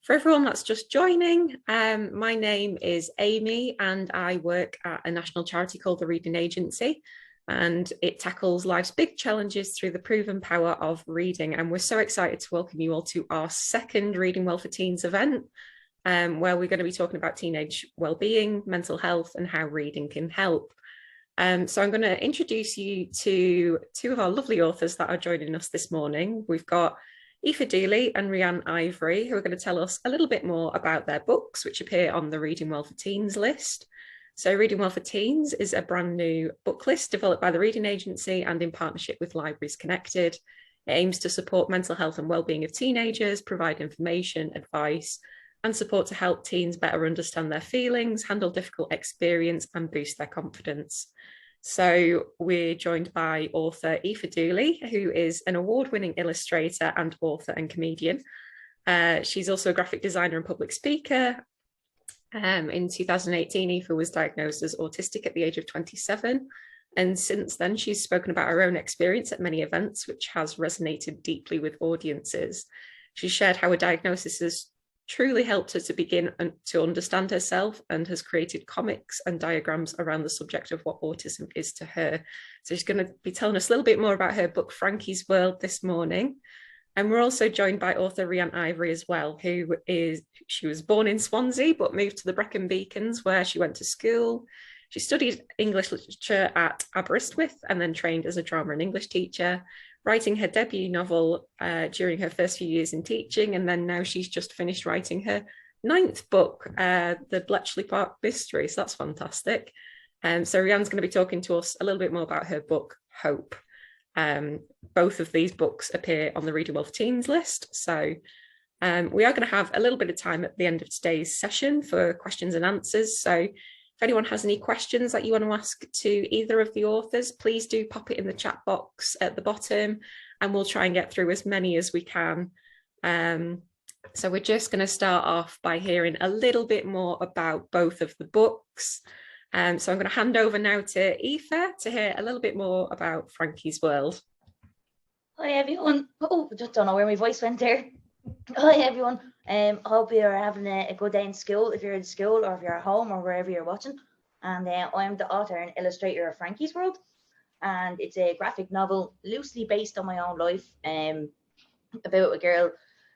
For everyone that's just joining, my name is Amy and I work at a national charity called the Reading Agency, and it tackles life's big challenges through the proven power of reading. And we're so excited to welcome you all to our second Reading Well for Teens event, where we're going to be talking about teenage well-being, mental health, and how reading can help. So I'm going to introduce you to two of our lovely authors that are joining us this morning. We've got Aoife Dooley and Rhian Ivory, who are going to tell us a little bit more about their books, which appear on the Reading Well for Teens list. So Reading Well for Teens is a brand new book list developed by the Reading Agency and in partnership with Libraries Connected. It aims to support mental health and wellbeing of teenagers, provide information, advice, and support to help teens better understand their feelings, handle difficult experience, and boost their confidence. So we're joined by author Aoife Dooley, who is an award-winning illustrator and author and comedian. She's also a graphic designer and public speaker. In 2018, Aoife was diagnosed as autistic at the age of 27. And since then, she's spoken about her own experience at many events, which has resonated deeply with audiences. She shared how a diagnosis has truly helped her to begin to understand herself, and has created comics and diagrams around the subject of what autism is to her. So she's going to be telling us a little bit more about her book, Frankie's World, this morning. And we're also joined by author Rhian Ivory as well, she was born in Swansea, but moved to the Brecon Beacons, where she went to school. She studied English literature at Aberystwyth and then trained as a drama and English teacher, writing her debut novel during her first few years in teaching. And then now she's just finished writing her 9th book, The Bletchley Park Mystery. So that's fantastic. So Rhian's going to be talking to us a little bit more about her book, Hope. Both of these books appear on the Reading Well for Teens list. So we are going to have a little bit of time at the end of today's session for questions and answers. So if anyone has any questions that you want to ask to either of the authors, please do pop it in the chat box at the bottom, and we'll try and get through as many as we can. So we're just going to start off by hearing a little bit more about both of the books. So I'm going to hand over now to Aoife to hear a little bit more about Frankie's World. Hi everyone. Oh, I just don't know where my voice went there. Hi everyone. Hope you're having a good day in school, if you're in school or if you're at home or wherever you're watching. And I'm the author and illustrator of Frankie's World, and it's a graphic novel loosely based on my own life, about a girl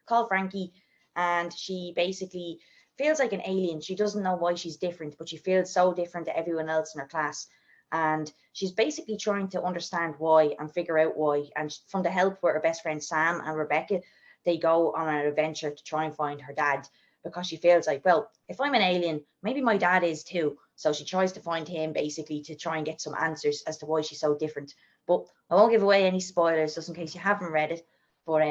called Frankie, and she basically feels like an alien. She doesn't know why she's different, but she feels so different to everyone else in her class, and she's basically trying to understand why and figure out why. And from the help with her best friend Sam and Rebecca, they go on an adventure to try and find her dad, because she feels like, well, if I'm an alien, maybe my dad is too. So she tries to find him basically to try and get some answers as to why she's so different. But I won't give away any spoilers just in case you haven't read it. But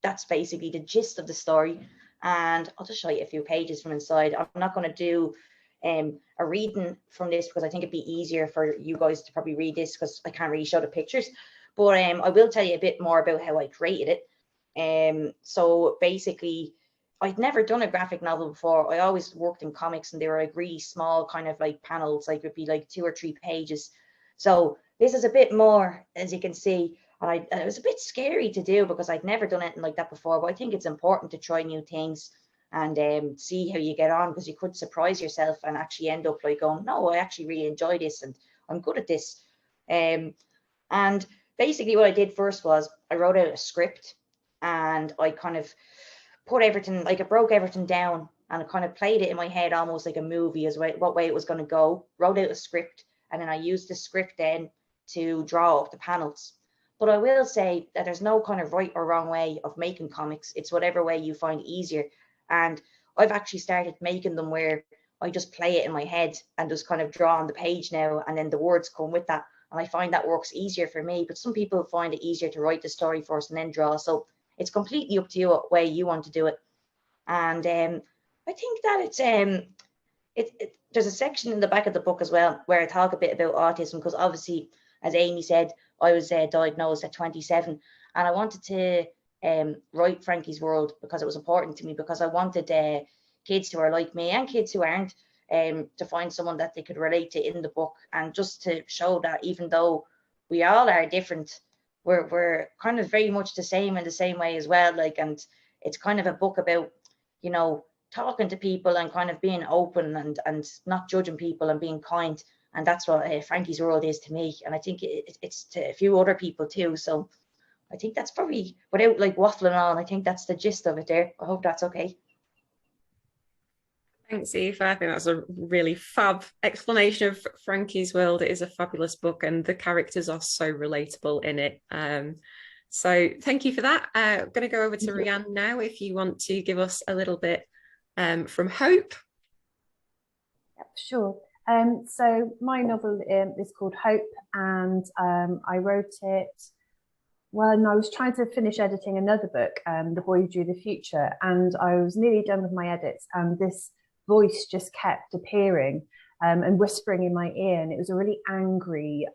that's basically the gist of the story. And I'll just show you a few pages from inside. I'm not going to do a reading from this because I think it'd be easier for you guys to probably read this, because I can't really show the pictures. But I will tell you a bit more about how I created it. So basically, I'd never done a graphic novel before. I always worked in comics, and they were like really small kind of like panels, like it'd be like 2 or 3 pages. So this is a bit more, as you can see, and it was a bit scary to do because I'd never done anything like that before. But I think it's important to try new things and see how you get on, because you could surprise yourself and actually end up like going, no, I actually really enjoy this and I'm good at this. And basically what I did first was I wrote out a script, and I kind of put everything, like I broke everything down, and I kind of played it in my head almost like a movie, as what way it was going to go. Wrote out a script, and then I used the script then to draw up the panels. But I will say that there's no kind of right or wrong way of making comics. It's whatever way you find easier. And I've actually started making them where I just play it in my head and just kind of draw on the page now, and then the words come with that. And I find that works easier for me, but some people find it easier to write the story first and then draw. So it's completely up to you what way you want to do it. And I think that there's a section in the back of the book as well where I talk a bit about autism, because obviously, as Amy said, I was diagnosed at 27, and I wanted to write Frankie's World because it was important to me, because I wanted kids who are like me and kids who aren't to find someone that they could relate to in the book, and just to show that even though we all are different, we're kind of very much the same in the same way as well. Like, and it's kind of a book about you know, talking to people and kind of being open and not judging people and being kind. And that's what Frankie's world is to me. And I think it's to a few other people too. So I think that's probably, without like waffling on, I think that's the gist of it there. I hope that's okay. Thanks, Aoife. I think that's a really fab explanation of Frankie's world. It is a fabulous book, and the characters are so relatable in it. So thank you for that. I'm going to go over to Rhian now, if you want to give us a little bit from Hope. Yep, sure. So my novel is called Hope, and I wrote it when I was trying to finish editing another book, The Boy Who Drew the Future, and I was nearly done with my edits, and this voice just kept appearing and whispering in my ear, and it was a really angry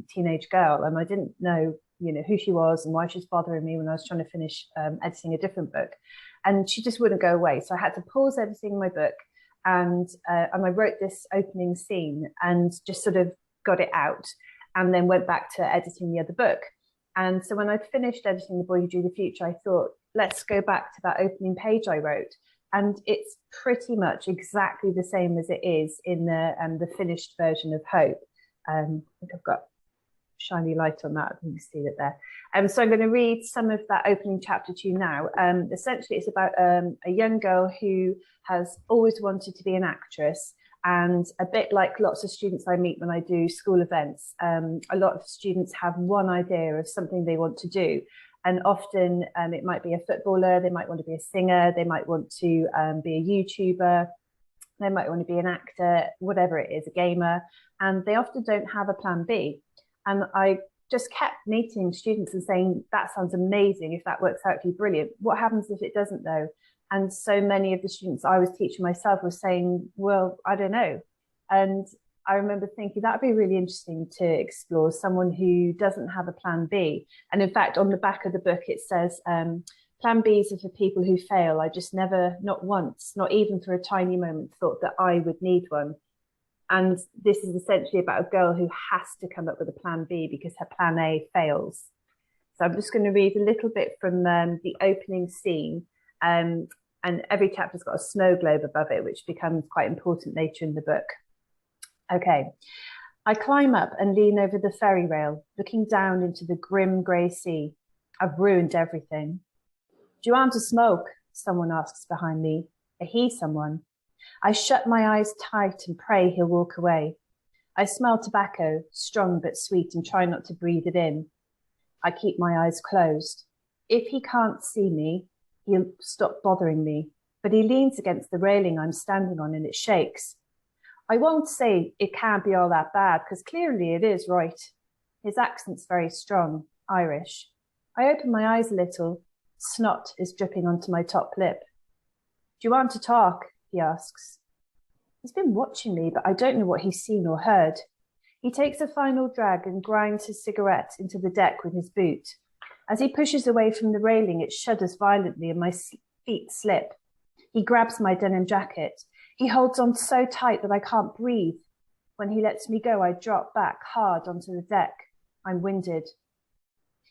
teenage girl, and I didn't know, you know, who she was and why she was bothering me when I was trying to finish editing a different book, and she just wouldn't go away. So I had to pause editing my book, and I wrote this opening scene and just sort of got it out, and then went back to editing the other book. And so when I finished editing The Boy Who Drew the Future, I thought, let's go back to that opening page I wrote. And it's pretty much exactly the same as it is in the finished version of Hope. I think I've got shiny light on that. I think you see it there. So I'm going to read some of that opening chapter to you now. Essentially, it's about a young girl who has always wanted to be an actress. And a bit like lots of students I meet when I do school events, a lot of students have one idea of something they want to do. And often it might be a footballer, they might want to be a singer, they might want to be a YouTuber, they might want to be an actor, whatever it is, a gamer. And they often don't have a plan B. And I just kept meeting students and saying, that sounds amazing. If that works out for you, brilliant. What happens if it doesn't, though? And so many of the students I was teaching myself were saying, well, I don't know. And I remember thinking that'd be really interesting to explore, someone who doesn't have a plan B. And in fact, on the back of the book, it says, plan Bs are for people who fail. I just never, not once, not even for a tiny moment, thought that I would need one. And this is essentially about a girl who has to come up with a plan B because her plan A fails. So I'm just going to read a little bit from the opening scene. And every chapter's got a snow globe above it, which becomes quite important later in the book. Okay. I climb up and lean over the ferry rail, looking down into the grim grey sea. I've ruined everything. Do you want to smoke? Someone asks behind me. A he someone. I shut my eyes tight and pray he'll walk away. I smell tobacco, strong but sweet, and try not to breathe it in. I keep my eyes closed. If he can't see me, he'll stop bothering me, but he leans against the railing I'm standing on and it shakes. I won't say it can't be all that bad, because clearly it is, right? His accent's very strong, Irish. I open my eyes a little. Snot is dripping onto my top lip. Do you want to talk? He asks. He's been watching me, but I don't know what he's seen or heard. He takes a final drag and grinds his cigarette into the deck with his boot. As he pushes away from the railing, it shudders violently and my feet slip. He grabs my denim jacket. He holds on so tight that I can't breathe. When he lets me go, I drop back hard onto the deck. I'm winded.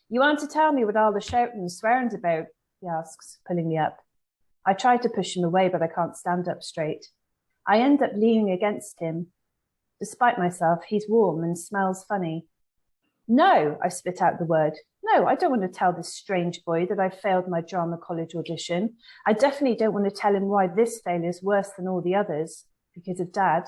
You want to tell me what all the shouting and swearing's about? He asks, pulling me up. I try to push him away, but I can't stand up straight. I end up leaning against him. Despite myself, he's warm and smells funny. No, I spit out the word. No, I don't want to tell this strange boy that I failed my drama college audition. I definitely don't want to tell him why this failure is worse than all the others, because of Dad.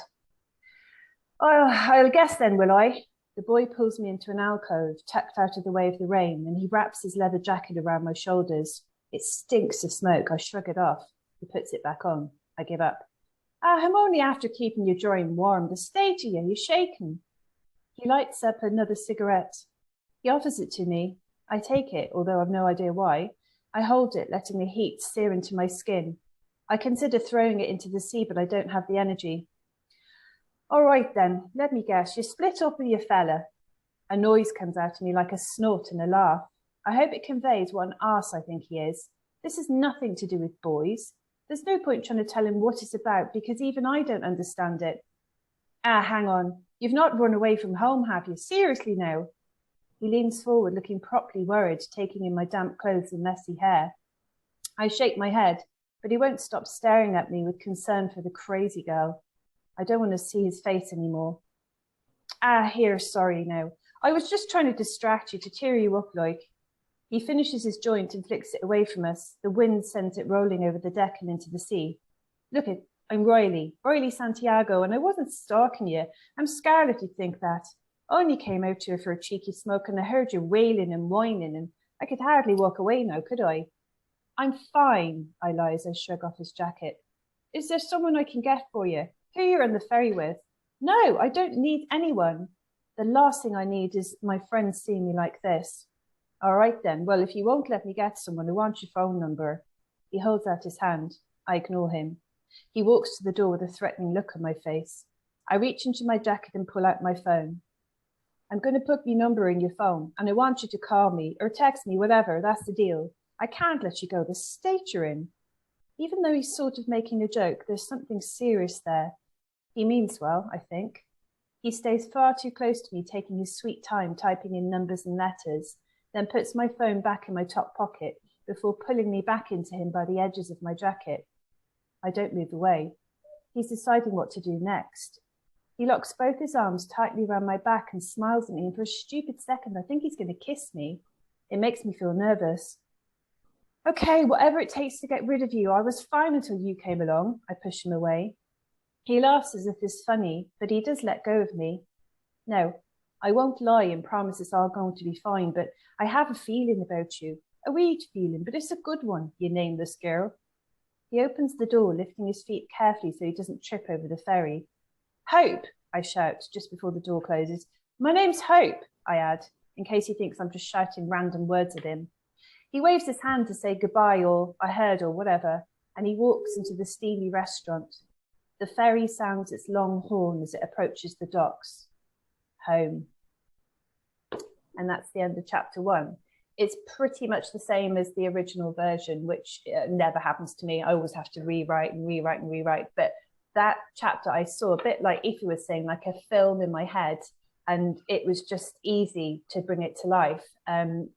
Oh, I'll guess then, will I? The boy pulls me into an alcove, tucked out of the way of the rain, and he wraps his leather jacket around my shoulders. It stinks of smoke. I shrug it off. He puts it back on. I give up. I'm only after keeping you dry and warm. The state of you, you're shaking. He lights up another cigarette. He offers it to me. I take it, although I've no idea why. I hold it, letting the heat sear into my skin. I consider throwing it into the sea, but I don't have the energy. All right then, let me guess. You split up with your fella. A noise comes out of me like a snort and a laugh. I hope it conveys what an arse I think he is. This has nothing to do with boys. There's no point trying to tell him what it's about, because even I don't understand it. Hang on. You've not run away from home, have you? Seriously now. He leans forward, looking properly worried, taking in my damp clothes and messy hair. I shake my head. but he won't stop staring at me with concern for the crazy girl. I don't want to see his face anymore. Ah, here, sorry now. I was just trying to distract you, to cheer you up, like. He finishes his joint and flicks it away from us. The wind sends it rolling over the deck and into the sea. Look it, I'm Riley Santiago, and I wasn't stalking you. I'm scared if you think that. I only came out here for a cheeky smoke, and I heard you wailing and whining, and I could hardly walk away now, could I? I'm fine, I lie as I shrug off his jacket. Is there someone I can get for you? Who you're on the ferry with? No, I don't need anyone. The last thing I need is my friends seeing me like this. All right then, well, if you won't let me get someone, I want your phone number. He holds out his hand. I ignore him. He walks to the door with a threatening look on my face. I reach into my jacket and pull out my phone. I'm going to put your number in your phone, and I want you to call me or text me, whatever, that's the deal. I can't let you go the state you're in. Even though he's sort of making a joke, there's something serious there. He means well, I think. He stays far too close to me, taking his sweet time typing in numbers and letters, then puts my phone back in my top pocket before pulling me back into him by the edges of my jacket. I don't move away. He's deciding what to do next. He locks both his arms tightly around my back and smiles at me, and for a stupid second I think he's going to kiss me. It makes me feel nervous. Okay, whatever it takes to get rid of you. I was fine until you came along. I push him away. He laughs as if it's funny, but he does let go of me. No, I won't lie and promise it's all going to be fine, but I have a feeling about you. A weird feeling, but it's a good one, you nameless girl. He opens the door, lifting his feet carefully so he doesn't trip over the ferry. Hope, I shout just before the door closes. My name's Hope, I add, in case he thinks I'm just shouting random words at him. He waves his hand to say goodbye or I heard or whatever, and he walks into the steely restaurant. The ferry sounds its long horn as it approaches the docks. Home. And that's the end of chapter 1. It's pretty much the same as the original version, which never happens to me. I always have to rewrite. But that chapter I saw a bit like Aoife was saying, like a film in my head, and it was just easy to bring it to life. And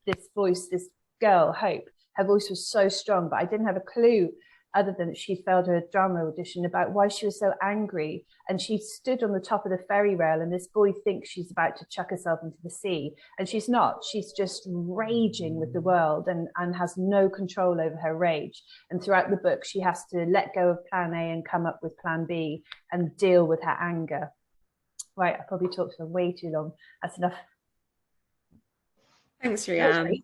this voice, this girl, Hope, her voice was so strong, but I didn't have a clue other than she failed her drama audition about why she was so angry. And she stood on the top of the ferry rail, and this boy thinks she's about to chuck herself into the sea. And she's not. She's just raging with the world and has no control over her rage. And throughout the book, she has to let go of plan A and come up with plan B and deal with her anger. Right, I probably talked for way too long. That's enough. Thanks, Rhian.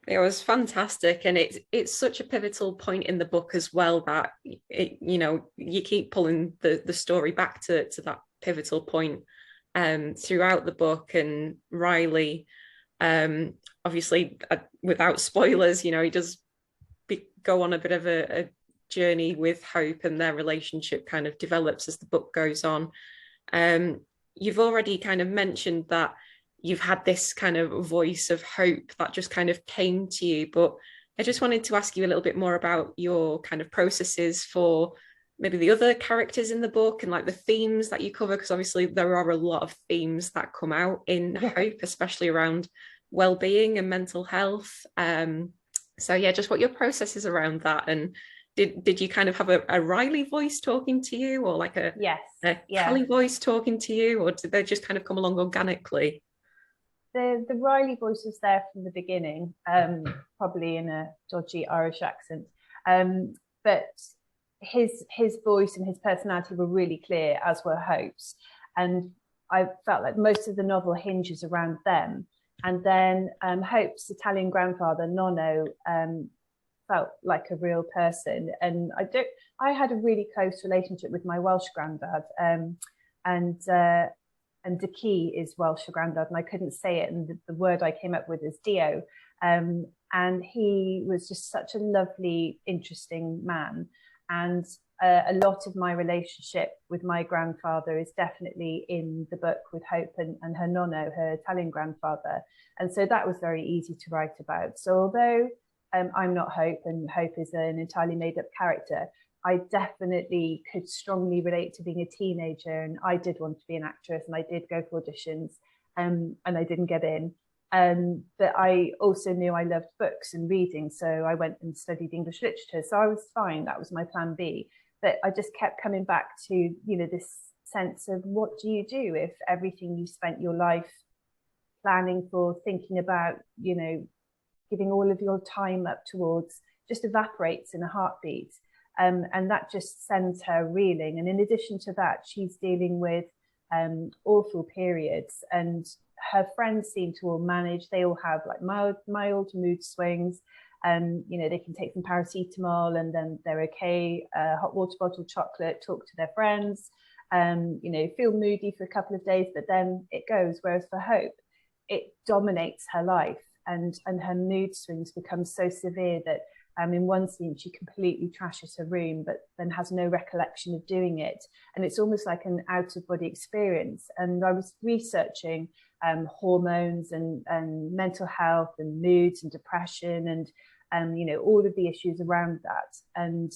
It was fantastic, and it's such a pivotal point in the book as well that you keep pulling the story back to that pivotal point throughout the book. And Riley, obviously, without spoilers, he does go on a bit of a journey with Hope, and their relationship kind of develops as the book goes on. You've already kind of mentioned that you've had this kind of voice of hope that just kind of came to you, but I just wanted to ask you a little bit more about your kind of processes for maybe the other characters in the book and like the themes that you cover, because obviously there are a lot of themes that come out in Hope, especially around well-being and mental health. So yeah, just what your process is around that. And did you kind of have a Riley voice talking to you, or like a Callie voice talking to you, or did they just kind of come along organically? The Riley voice was there from the beginning, probably in a dodgy Irish accent, but his voice and his personality were really clear, as were Hope's, and I felt like most of the novel hinges around them. And then Hope's Italian grandfather Nonno felt like a real person, and I had a really close relationship with my Welsh granddad, and the key is Welsh for granddad, and I couldn't say it, and the word I came up with is Dio. And he was just such a lovely, interesting man. And a lot of my relationship with my grandfather is definitely in the book with Hope and her nonno, her Italian grandfather. And so that was very easy to write about. So although I'm not Hope, and Hope is an entirely made up character, I definitely could strongly relate to being a teenager, and I did want to be an actress, and I did go for auditions, and I didn't get in. But I also knew I loved books and reading, so I went and studied English literature. So I was fine. That was my plan B. But I just kept coming back to, this sense of, what do you do if everything you spent your life planning for, thinking about, giving all of your time up towards, just evaporates in a heartbeat. And that just sends her reeling. And in addition to that, she's dealing with awful periods, and her friends seem to all manage. They all have like mild mood swings, and they can take some paracetamol and then they're okay. Hot water bottle, chocolate, talk to their friends, feel moody for a couple of days, but then it goes. Whereas for Hope, it dominates her life, and her mood swings become so severe that in one scene she completely trashes her room, but then has no recollection of doing it, and it's almost like an out-of-body experience. And I was researching hormones and mental health and moods and depression and all of the issues around that, and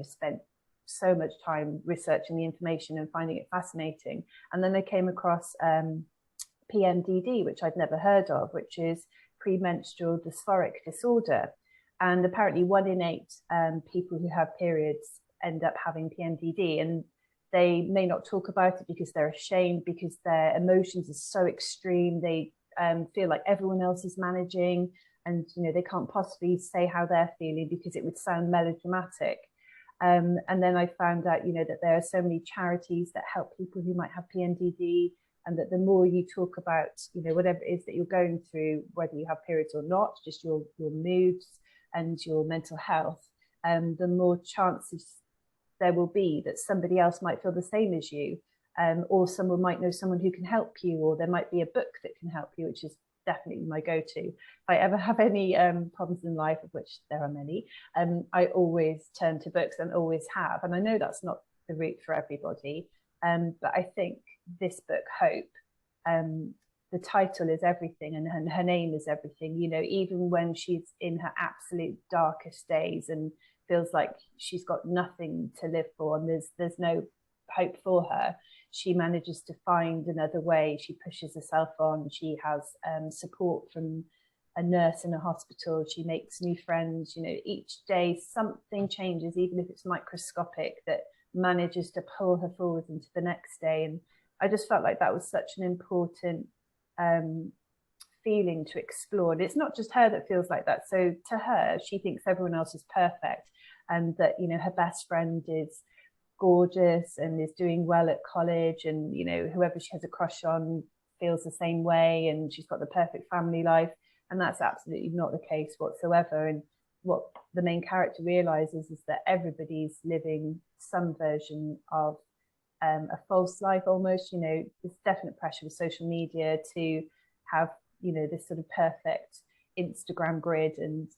spent so much time researching the information and finding it fascinating. And then I came across PMDD, which I'd never heard of, which is premenstrual dysphoric disorder. And apparently 1 in 8 people who have periods end up having PMDD, and they may not talk about it because they're ashamed, because their emotions are so extreme. They feel like everyone else is managing, and they can't possibly say how they're feeling because it would sound melodramatic. And then I found out that there are so many charities that help people who might have PMDD, and that the more you talk about whatever it is that you're going through, whether you have periods or not, just your moods and your mental health, the more chances there will be that somebody else might feel the same as you, or someone might know someone who can help you, or there might be a book that can help you, which is definitely my go-to. If I ever have any problems in life, of which there are many, I always turn to books, and always have. And I know that's not the route for everybody, but I think this book, Hope, the title is everything, and her name is everything. Even when she's in her absolute darkest days and feels like she's got nothing to live for, and there's no hope for her, she manages to find another way. She pushes herself on. She has support from a nurse in a hospital. She makes new friends. Each day something changes, even if it's microscopic, that manages to pull her forward into the next day. And I just felt like that was such an important feeling to explore. And it's not just her that feels like that. So to her, she thinks everyone else is perfect, and that her best friend is gorgeous and is doing well at college, and whoever she has a crush on feels the same way, and she's got the perfect family life. And that's absolutely not the case whatsoever. And what the main character realizes is that everybody's living some version of a false life almost. There's definite pressure with social media to have this sort of perfect Instagram grid and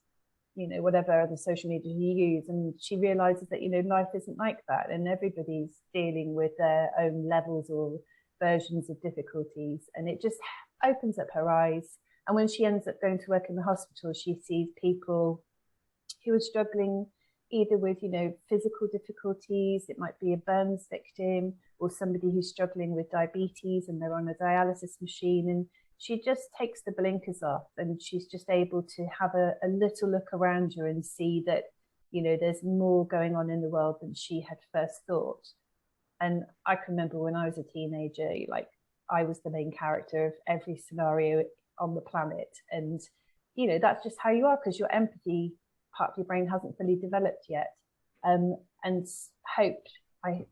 whatever other social media you use. And she realizes that life isn't like that, and everybody's dealing with their own levels or versions of difficulties, and it just opens up her eyes. And when she ends up going to work in the hospital, she sees people who are struggling either with physical difficulties. It might be a burns victim, or somebody who's struggling with diabetes and they're on a dialysis machine, and she just takes the blinkers off, and she's just able to have a little look around her and see that there's more going on in the world than she had first thought. And I can remember when I was a teenager, like, I was the main character of every scenario on the planet, and that's just how you are, because your empathy part of your brain hasn't fully developed yet. And Hope, I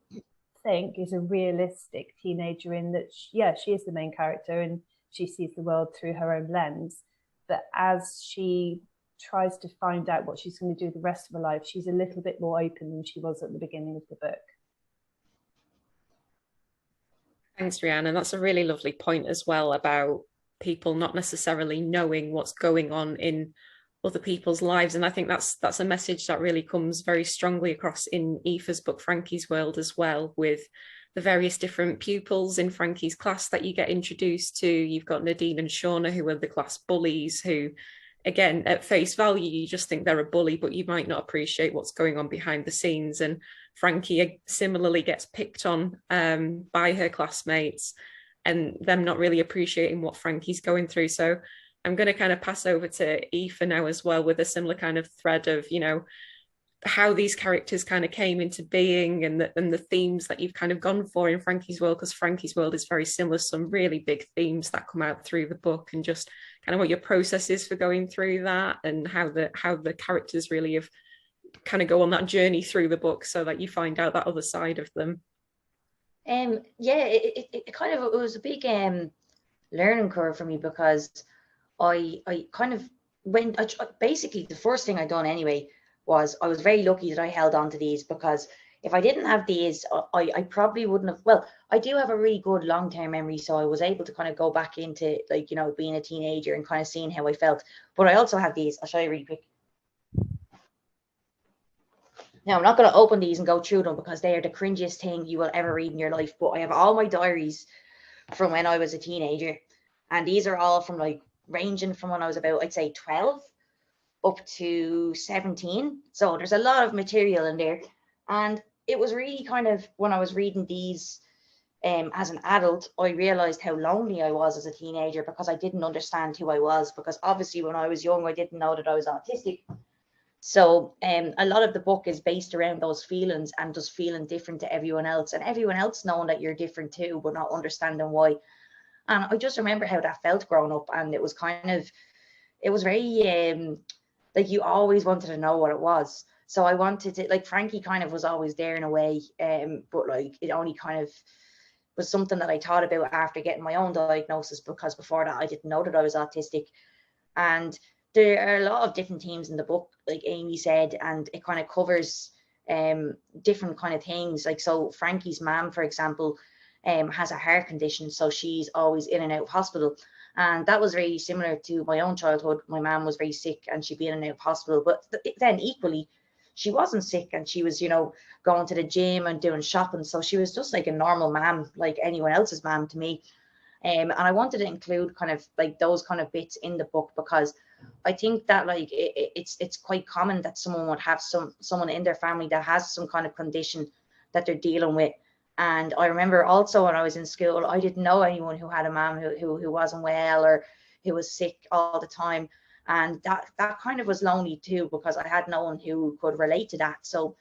think, is a realistic teenager in that she is the main character, and she sees the world through her own lens. But as she tries to find out what she's going to do the rest of her life, she's a little bit more open than she was at the beginning of the book. Thanks, Rhian. And that's a really lovely point as well, about people not necessarily knowing what's going on in other people's lives. And I think that's a message that really comes very strongly across in Aoife's book, Frankie's World, as well, with the various different pupils in Frankie's class that you get introduced to. You've got Nadine and Shauna, who are the class bullies, who, again, at face value, you just think they're a bully, but you might not appreciate what's going on behind the scenes. And Frankie similarly gets picked on by her classmates, and them not really appreciating what Frankie's going through. So I'm going to kind of pass over to Aoife now as well, with a similar kind of thread of, how these characters kind of came into being, and the themes that you've kind of gone for in Frankie's world, because Frankie's world is very similar, some really big themes that come out through the book, and just kind of what your process is for going through that, and how the characters really have kind of go on that journey through the book, so that you find out that other side of them. Yeah, it kind of, it was a big learning curve for me, because I kind of went, basically the first thing I done anyway was, I was very lucky that I held on to these, because if I didn't have these, I probably wouldn't have, well, I do have a really good long-term memory, so I was able to kind of go back into, like, being a teenager and kind of seeing how I felt. But I also have these, I'll show you really quick. Now, I'm not going to open these and go through them, because they are the cringiest thing you will ever read in your life, but I have all my diaries from when I was a teenager, and these are all from, like, ranging from when I was about, I'd say, 12 up to 17. So there's a lot of material in there, and it was really kind of, when I was reading these as an adult, I realized how lonely I was as a teenager, because I didn't understand who I was, because obviously when I was young I didn't know that I was autistic. So a lot of the book is based around those feelings, and just feeling different to everyone else, and everyone else knowing that you're different too, but not understanding why. And I just remember how that felt growing up, and it was kind of, it was very like, you always wanted to know what it was. So I wanted to, like, Frankie kind of was always there in a way, but like, it only kind of was something that I thought about after getting my own diagnosis, because before that I didn't know that I was autistic. And there are a lot of different themes in the book, like Amy said, and it kind of covers different kind of things. Like, so Frankie's mom, for example, has a heart condition, so she's always in and out of hospital. And that was very similar to my own childhood. My mom was very sick, and she'd be in and out of hospital. But then equally, she wasn't sick, and she was, going to the gym and doing shopping. So she was just like a normal mom, like anyone else's mom to me. And I wanted to include kind of like those kind of bits in the book, because I think that, like, it's quite common that someone would have someone in their family that has some kind of condition that they're dealing with. And I remember also when I was in school, I didn't know anyone who had a mom who wasn't well, or who was sick all the time. And that kind of was lonely too, because I had no one who could relate to that. So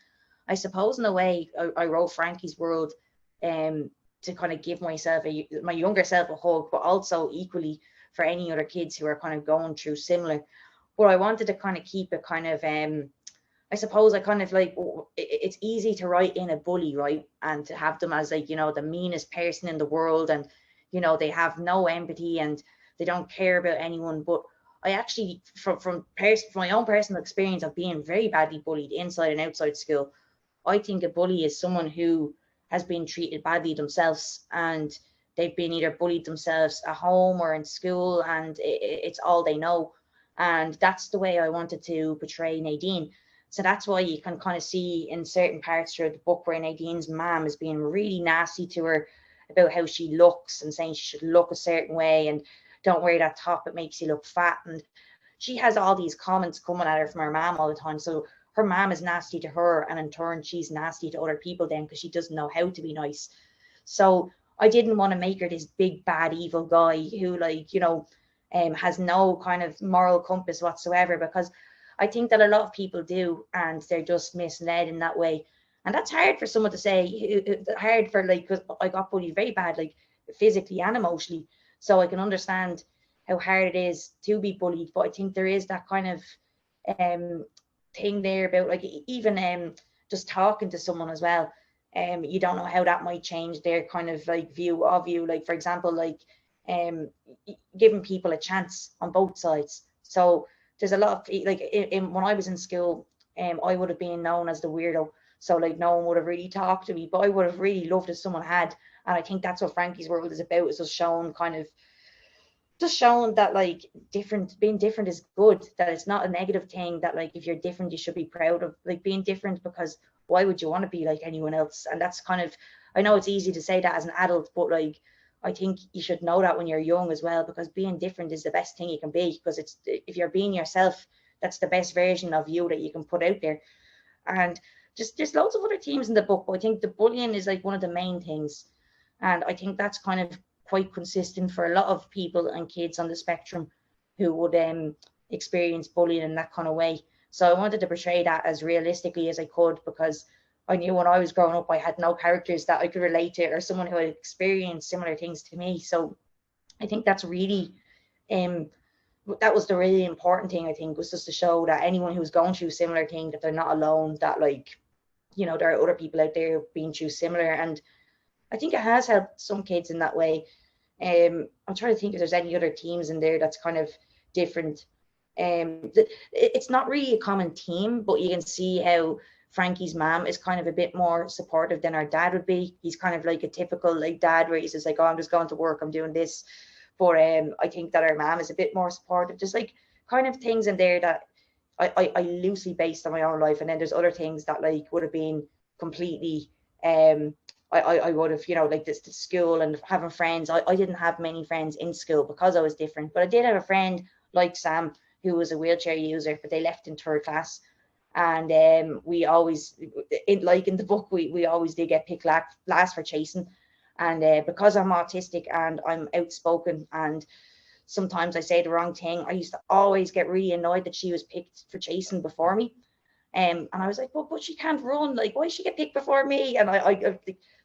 I suppose in a way I wrote Frankie's world to kind of give myself, my younger self, a hug, but also equally for any other kids who are kind of going through similar. But I wanted to kind of keep it kind of I suppose I kind of like, it's easy to write in a bully, right? And to have them as, like, the meanest person in the world, and, they have no empathy, and they don't care about anyone. But I actually, from my own personal experience of being very badly bullied inside and outside school, I think a bully is someone who has been treated badly themselves, and they've been either bullied themselves at home or in school, and it's all they know. And that's the way I wanted to portray Nadine. So that's why you can kind of see in certain parts through the book where Nadine's mom is being really nasty to her about how she looks, and saying she should look a certain way, and don't wear that top, it makes you look fat. And she has all these comments coming at her from her mom all the time. So her mom is nasty to her, and in turn she's nasty to other people then, because she doesn't know how to be nice. So I didn't want to make her this big bad evil guy who, like, has no kind of moral compass whatsoever, because I think that a lot of people do, and they're just misled in that way. And that's hard for someone to say, hard for, like, because I got bullied very bad, like physically and emotionally. So I can understand how hard it is to be bullied. But I think there is that kind of thing there about, like, even just talking to someone as well. You don't know how that might change their kind of like view of you. Like, for example, like giving people a chance on both sides. So there's a lot of, like, when I was in school, I would have been known as the weirdo. So, like, no one would have really talked to me, but I would have really loved if someone had. And I think that's what Frankie's world is about, is just showing that, like, being different is good, that it's not a negative thing, that, like, if you're different, you should be proud of, like, being different, because why would you want to be like anyone else? And that's kind of, I know it's easy to say that as an adult, but, like, I think you should know that when you're young as well, because being different is the best thing you can be, because it's, if you're being yourself, that's the best version of you that you can put out there. And just there's loads of other themes in the book, but I think the bullying is, like, one of the main things. And I think that's kind of quite consistent for a lot of people and kids on the spectrum. who would experience bullying in that kind of way. So I wanted to portray that as realistically as I could, because I knew when I was growing up I had no characters that I could relate to, or someone who had experienced similar things to me. So I think that's really that was the really important thing, I think, was just to show that anyone who's going through a similar thing, that they're not alone, that, like, you know, there are other people out there being through similar. And I think it has helped some kids in that way. I'm trying to think if there's any other teams in there that's kind of different. It's not really a common theme, but you can see how Frankie's mom is kind of a bit more supportive than our dad would be. He's kind of like a typical like dad, where he's just like, oh, I'm just going to work, I'm doing this. But I think that our mom is a bit more supportive. Just like kind of things in there that I loosely based on my own life. And then there's other things that like would have been completely I would have, you know, like this school and having friends. I didn't have many friends in school because I was different, but I did have a friend like Sam who was a wheelchair user, but they left in third class. And we always, in the book, we always did get picked last for chasing. And because I'm autistic and I'm outspoken and sometimes I say the wrong thing, I used to always get really annoyed that she was picked for chasing before me. And I was like, well, but she can't run. Like, why did she get picked before me? And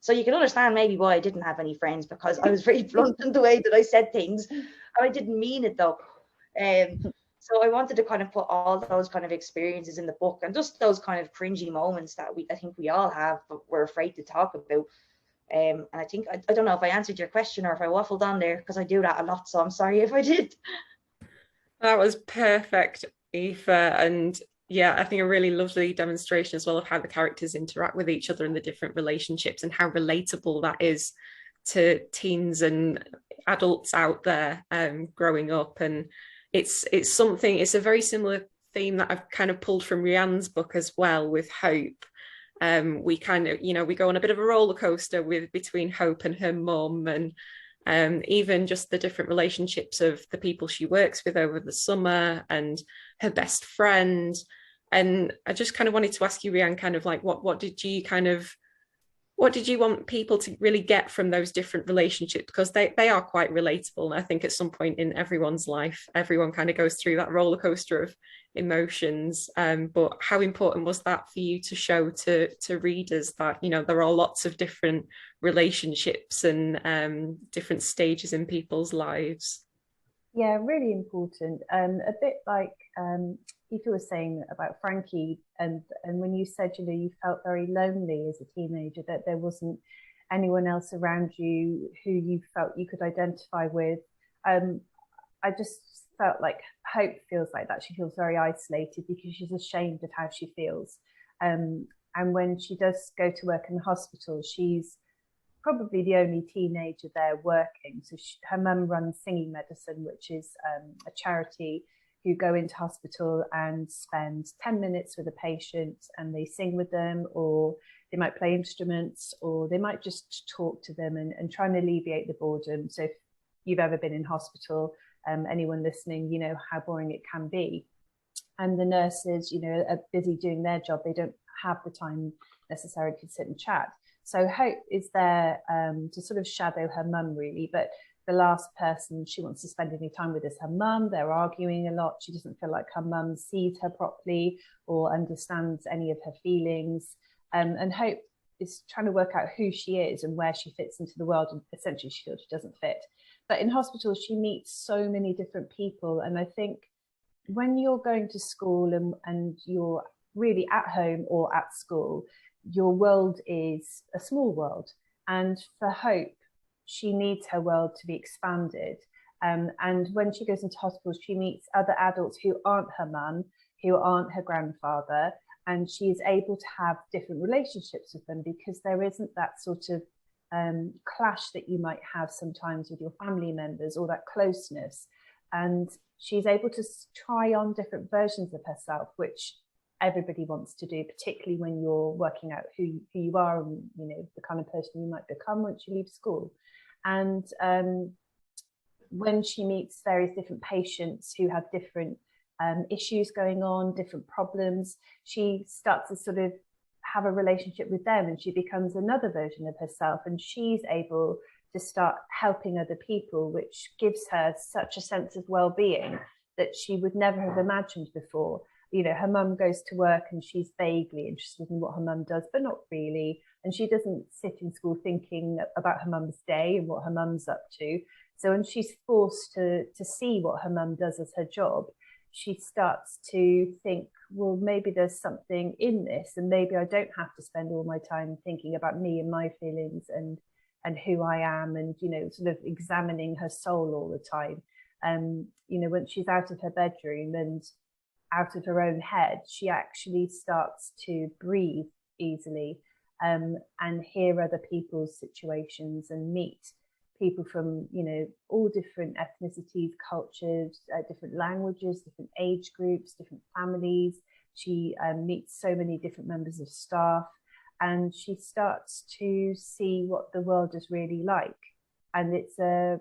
so you can understand maybe why I didn't have any friends, because I was very blunt in the way that I said things. And I didn't mean it though. So I wanted to kind of put all those kind of experiences in the book, and just those kind of cringy moments that I think we all have, but we're afraid to talk about. And I think, I don't know if I answered your question or if I waffled on there, because I do that a lot. So I'm sorry if I did. That was perfect, Aoife. And yeah, I think a really lovely demonstration as well of how the characters interact with each other and the different relationships, and how relatable that is to teens and adults out there growing up. And it's a very similar theme that I've kind of pulled from Rhian's book as well, with Hope. We kind of, you know, we go on a bit of a roller coaster between Hope and her mum, and even just the different relationships of the people she works with over the summer and her best friend. And I just kind of wanted to ask you, Rhian, kind of like what did you want people to really get from those different relationships? Because they are quite relatable. And I think at some point in everyone's life, everyone kind of goes through that roller coaster of emotions. But how important was that for you to show to readers that, you know, there are lots of different relationships and different stages in people's lives? Yeah, really important. A bit like Aoife was saying about Frankie, and when you said, you know, you felt very lonely as a teenager, that there wasn't anyone else around you who you felt you could identify with. I just felt like Hope feels like that. She feels very isolated because she's ashamed of how she feels. And when she does go to work in the hospital, she's probably the only teenager there working. So her mum runs Singing Medicine, which is a charity who go into hospital and spend 10 minutes with a patient, and they sing with them, or they might play instruments, or they might just talk to them and try and alleviate the boredom. So if you've ever been in hospital, anyone listening, you know how boring it can be. And the nurses, you know, are busy doing their job. They don't have the time necessarily to sit and chat. So Hope is there to sort of shadow her mum, really. But the last person she wants to spend any time with is her mum. They're arguing a lot. She doesn't feel like her mum sees her properly or understands any of her feelings. And Hope is trying to work out who she is and where she fits into the world. And essentially, she feels she doesn't fit. But in hospital, she meets so many different people. And I think when you're going to school and you're really at home or at school, your world is a small world. And for Hope, she needs her world to be expanded. And when she goes into hospital, she meets other adults who aren't her mum, who aren't her grandfather, and she is able to have different relationships with them, because there isn't that sort of clash that you might have sometimes with your family members, or that closeness. And she's able to try on different versions of herself, which everybody wants to do, particularly when you're working out who you are and, you know, the kind of person you might become once you leave school. And when she meets various different patients who have different issues going on, different problems, she starts to sort of have a relationship with them, and she becomes another version of herself, and she's able to start helping other people, which gives her such a sense of well-being. that she would never have imagined before. You know, her mum goes to work and she's vaguely interested in what her mum does, but not really. And she doesn't sit in school thinking about her mum's day and what her mum's up to. So when she's forced to see what her mum does as her job, she starts to think, well, maybe there's something in this, and maybe I don't have to spend all my time thinking about me and my feelings and who I am, and, you know, sort of examining her soul all the time. You know, when she's out of her bedroom and out of her own head, she actually starts to breathe easily, and hear other people's situations and meet people from, you know, all different ethnicities, cultures, different languages, different age groups, different families. She meets so many different members of staff, and she starts to see what the world is really like. And it's a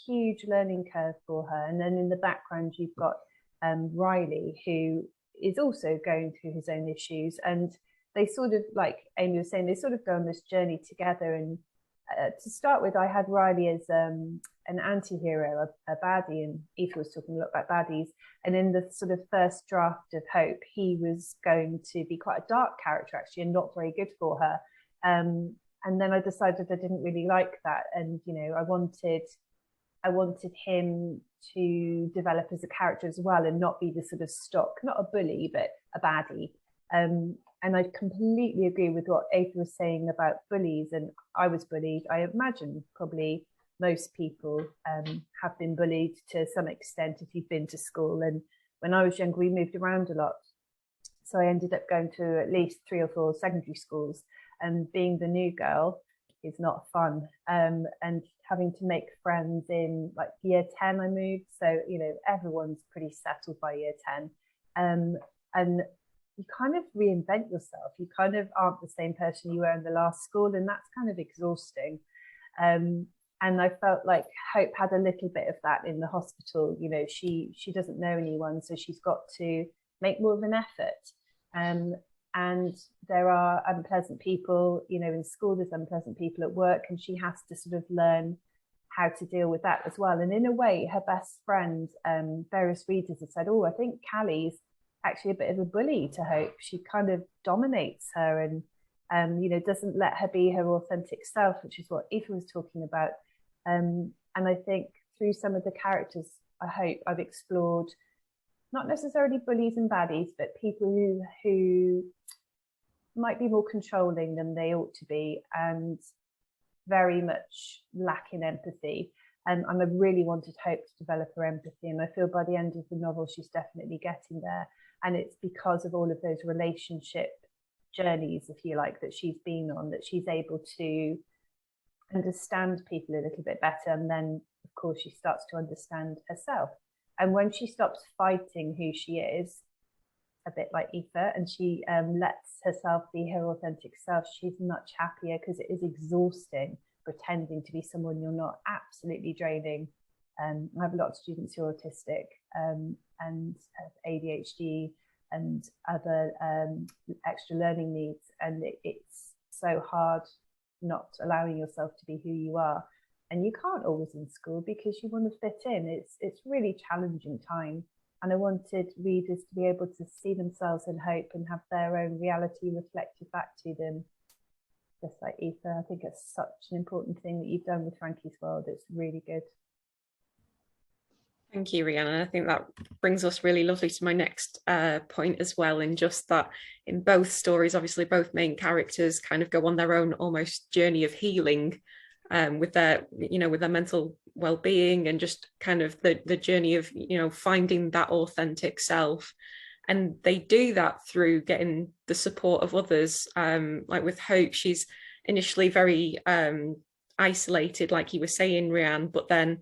huge learning curve for her. And then in the background, you've got Riley, who is also going through his own issues. And they sort of, like Amy was saying, they sort of go on this journey together. And to start with, I had Riley as an anti-hero, a baddie, and Aoife was talking a lot about baddies. And in the sort of first draft of Hope, he was going to be quite a dark character, actually, and not very good for her. And then I decided I didn't really like that. And, you know, I wanted him to develop as a character as well, and not be the sort of stock, not a bully, but a baddie. And I completely agree with what Aoife was saying about bullies. And I was bullied. I imagine probably most people have been bullied to some extent if you've been to school. And when I was younger, we moved around a lot. So I ended up going to at least 3 or 4 secondary schools. And being the new girl is not fun. And having to make friends in like year 10, I moved. So, you know, everyone's pretty settled by year 10. And you kind of reinvent yourself. You kind of aren't the same person you were in the last school, and that's kind of exhausting. And I felt like Hope had a little bit of that in the hospital. You know, she doesn't know anyone, so she's got to make more of an effort. And there are unpleasant people, you know, in school, there's unpleasant people at work, and she has to sort of learn how to deal with that as well. And in a way, her best friend, various readers have said, oh, I think Callie's actually a bit of a bully to Hope. She kind of dominates her and, you know, doesn't let her be her authentic self, which is what Aoife was talking about. And I think through some of the characters, I hope I've explored not necessarily bullies and baddies, but people who might be more controlling than they ought to be, and very much lacking empathy. And I really wanted Hope to develop her empathy. And I feel by the end of the novel, she's definitely getting there. And it's because of all of those relationship journeys, if you like, that she's been on, that she's able to understand people a little bit better. And then, of course, she starts to understand herself. And when she stops fighting who she is, a bit like Aoife, and she lets herself be her authentic self, she's much happier, because it is exhausting pretending to be someone you're not. Absolutely draining. I have a lot of students who are autistic and have ADHD and other extra learning needs, and it's so hard not allowing yourself to be who you are. And you can't always in school because you want to fit in. It's really challenging time. And I wanted readers to be able to see themselves in Hope and have their own reality reflected back to them. Just like Aoife, I think it's such an important thing that you've done with Frankie's World. It's really good. Thank you, Rhian. I think that brings us really lovely to my next point as well, in just that in both stories, obviously both main characters kind of go on their own almost journey of healing with their, you know, with their mental well-being, and just kind of the journey of, you know, finding that authentic self. And they do that through getting the support of others. Like with Hope, she's initially very isolated, like you were saying, Rhian, but then,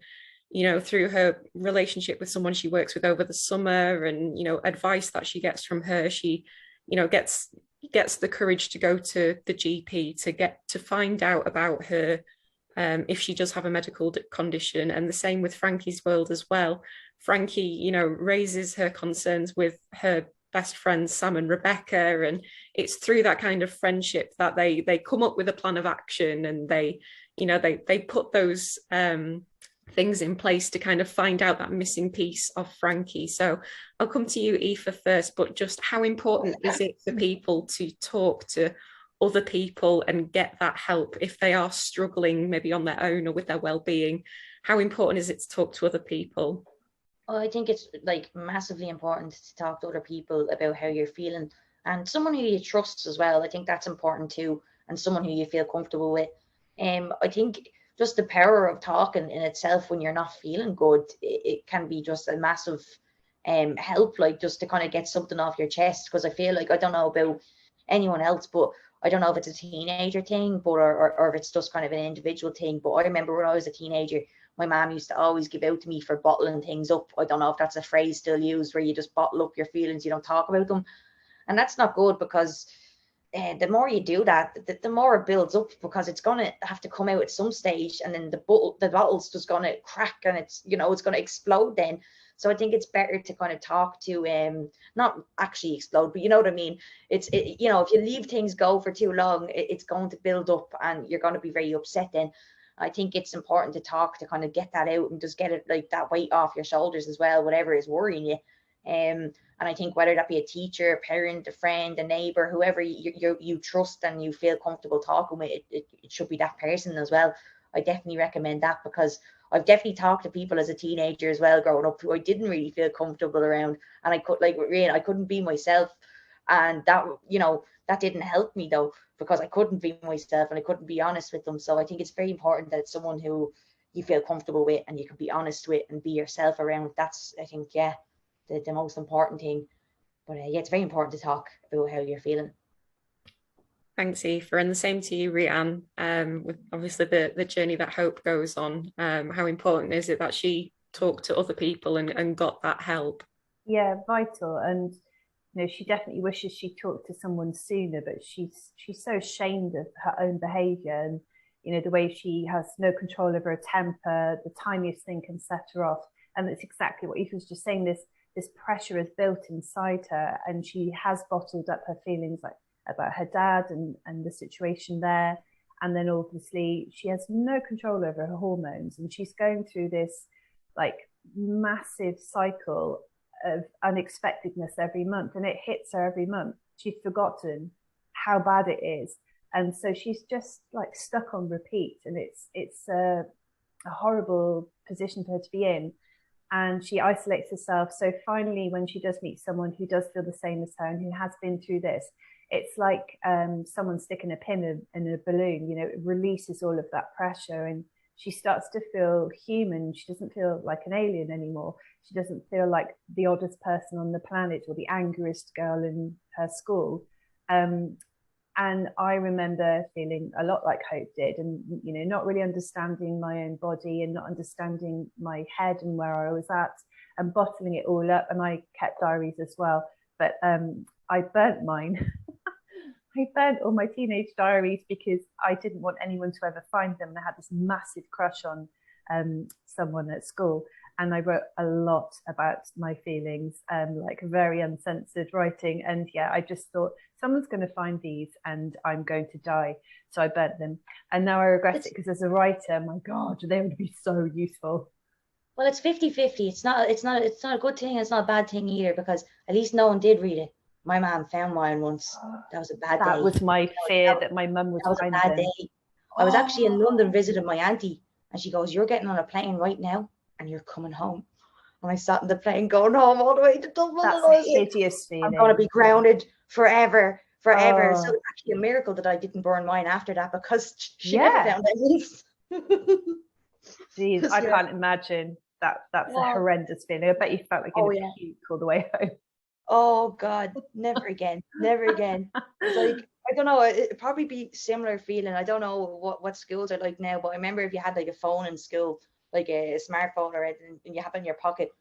you know, through her relationship with someone she works with over the summer, and, you know, advice that she gets from her, she, you know, gets the courage to go to the GP to find out about her, if she does have a medical condition. And the same with Frankie's World as well. Frankie, you know, raises her concerns with her best friends Sam and Rebecca, and it's through that kind of friendship that they come up with a plan of action, and they, you know, they put those things in place to kind of find out that missing piece of Frankie. So I'll come to you, Aoife, first, but just how important is it for people to talk to other people and get that help if they are struggling maybe on their own or with their well-being? How important is it to talk to other people? I think it's like massively important to talk to other people about how you're feeling, and someone who you trust as well. I think that's important too, and someone who you feel comfortable with. I think just the power of talking in itself when you're not feeling good, it can be just a massive help, like just to kind of get something off your chest. Because I feel like, I don't know about anyone else, but I don't know if it's a teenager thing, but or if it's just kind of an individual thing. But I remember when I was a teenager, my mom used to always give out to me for bottling things up. I don't know if that's a phrase still used, where you just bottle up your feelings, you don't talk about them. And that's not good, because the more you do that, the more it builds up, because it's going to have to come out at some stage, and then the bottle's just going to crack, and it's, you know, it's going to explode then. So I think it's better to kind of talk to, not actually explode, but you know what I mean? You know, if you leave things go for too long, it's going to build up, and you're going to be very upset then. I think it's important to talk, to kind of get that out and just get it, like, that weight off your shoulders as well, whatever is worrying you. And I think whether that be a teacher, a parent, a friend, a neighbor, whoever you trust and you feel comfortable talking with, it should be that person as well. I definitely recommend that, because I've definitely talked to people as a teenager as well, growing up, who I didn't really feel comfortable around, and I could, like Rhian, I couldn't be myself, and that, you know, that didn't help me though, because I couldn't be myself and I couldn't be honest with them. So I think it's very important that it's someone who you feel comfortable with and you can be honest with and be yourself around. That's, I think, yeah, the most important thing. But yeah, it's very important to talk about how you're feeling. Thanks, Aoife, and the same to you, Rhian. With obviously the journey that Hope goes on, how important is it that she talked to other people and got that help? Yeah, vital. And you know, she definitely wishes she talked to someone sooner, but she's so ashamed of her own behaviour, and you know, the way she has no control over her temper. The tiniest thing can set her off, and it's exactly what Aoife was just saying. This pressure is built inside her, and she has bottled up her feelings, like about her dad and the situation there. And then obviously she has no control over her hormones, and she's going through this like massive cycle of unexpectedness every month, and it hits her every month. She's forgotten how bad it is, and so she's just like stuck on repeat, and it's a horrible position for her to be in, and she isolates herself. So finally, when she does meet someone who does feel the same as her and who has been through this, it's like someone sticking a pin in a balloon. You know, it releases all of that pressure, and she starts to feel human. She doesn't feel like an alien anymore. She doesn't feel like the oddest person on the planet or the angriest girl in her school. And I remember feeling a lot like Hope did, and you know, not really understanding my own body and not understanding my head and where I was at, and bottling it all up. And I kept diaries as well, but I burnt mine. I burnt all my teenage diaries because I didn't want anyone to ever find them. And I had this massive crush on someone at school, and I wrote a lot about my feelings, like very uncensored writing. And yeah, I just thought, someone's going to find these and I'm going to die. So I burnt them. And now I regret it, because as a writer, my God, they would be so useful. Well, it's 50-50. It's not a good thing, it's not a bad thing either, because at least no one did read it. My mom found mine once. That was a bad day. That was my fear, that my mum would find them. That was a bad day. I was actually in London visiting my auntie, and she goes, "You're getting on a plane right now and you're coming home." And I sat in the plane going home all the way to Dublin. That's a hideous feeling. I'm going to be grounded forever. So it's actually a miracle that I didn't burn mine after that, because she never found it. Jeez, I can't imagine. That's a horrendous feeling. I bet you felt like you were puke all the way home. Oh God, never again, never again. It's like, I don't know, it'd probably be similar feeling. I don't know what schools are like now, but I remember if you had like a phone in school, like a smartphone or anything, and you have it in your pocket,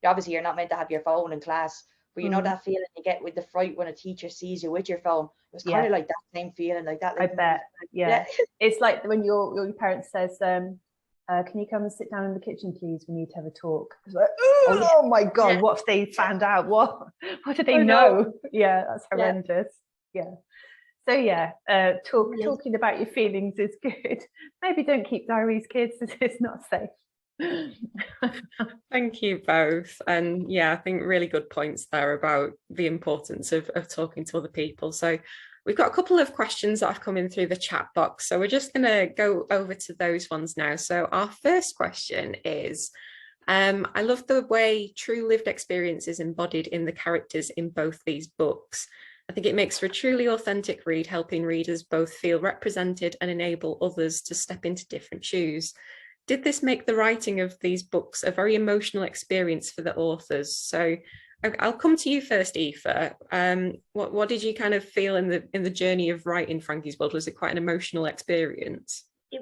obviously you're not meant to have your phone in class, but you know that feeling you get with the fright when a teacher sees you with your phone. It was kind of like that same feeling, like that. Like, I bet, yeah. It's like when your parent says, can you come and sit down in the kitchen, please? We need to have a talk. It's like, oh my God, what if they found out? What do they know? Yeah, that's horrendous. Yeah. So yeah, talking about your feelings is good. Maybe don't keep diaries, kids. It's not safe. Thank you both. And yeah, I think really good points there about the importance of talking to other people. So we've got a couple of questions that have come in through the chat box. So we're just going to go over to those ones now. So our first question is, I love the way true lived experience is embodied in the characters in both these books. I think it makes for a truly authentic read, helping readers both feel represented and enable others to step into different shoes. Did this make the writing of these books a very emotional experience for the authors? So I'll come to you first, Aoife. What did you kind of feel in the journey of writing Frankie's World? Was it quite an emotional experience? It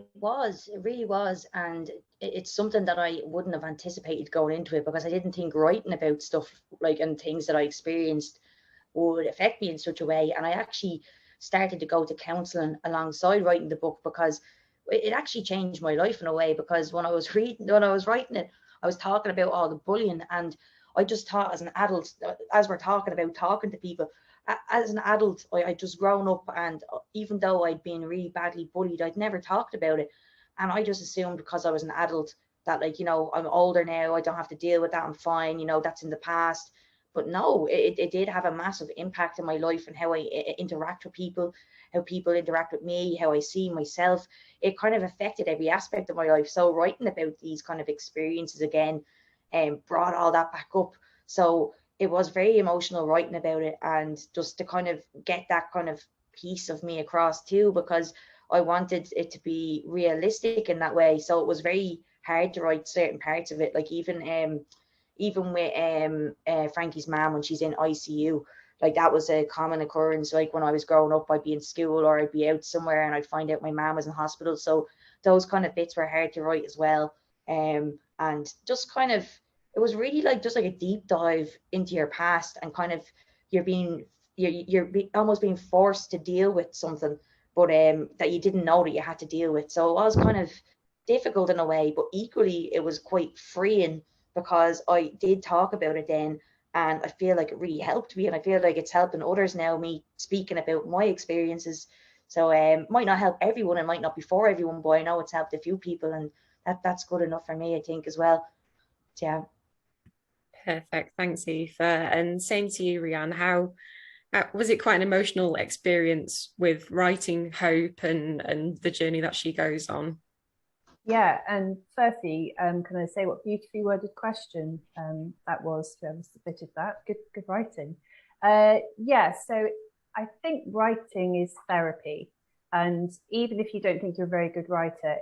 really was. And it's something that I wouldn't have anticipated going into it, because I didn't think writing about stuff like and things that I experienced would affect me in such a way. And I actually started to go to counselling alongside writing the book, because it actually changed my life in a way. Because when I was writing it, I was talking about all the bullying, and I just thought, as an adult, as we're talking about talking to people, as an adult, I just grown up, and even though I'd been really badly bullied, I'd never talked about it. And I just assumed, because I was an adult, that, like, I'm older now, I don't have to deal with that, I'm fine, that's in the past. But no, it did have a massive impact in my life and how I interact with people, how people interact with me, how I see myself. It kind of affected every aspect of my life. So writing about these kind of experiences again brought all that back up. So it was very emotional writing about it, and just to kind of get that kind of piece of me across too, because I wanted it to be realistic in that way. So it was very hard to write certain parts of it, like even with Frankie's mom when she's in ICU, like that was a common occurrence. Like when I was growing up, I'd be in school or I'd be out somewhere and I'd find out my mom was in hospital. So those kind of bits were hard to write as well. And just kind of, it was really like just like a deep dive into your past, and kind of you're almost being forced to deal with something, but that you didn't know that you had to deal with. So it was kind of difficult in a way, but equally it was quite freeing, because I did talk about it then, and I feel like it really helped me, and I feel like it's helping others now, me speaking about my experiences. So might not help everyone, it might not be for everyone, but I know it's helped a few people, and that's good enough for me, I think, as well. So, yeah. Perfect. Thanks, Aoife. And same to you, Rhian. How was it quite an emotional experience with writing Hope and the journey that she goes on? Yeah, and firstly, can I say what beautifully worded question that was? Whoever submitted that, good writing. Yeah, so I think writing is therapy, and even if you don't think you're a very good writer,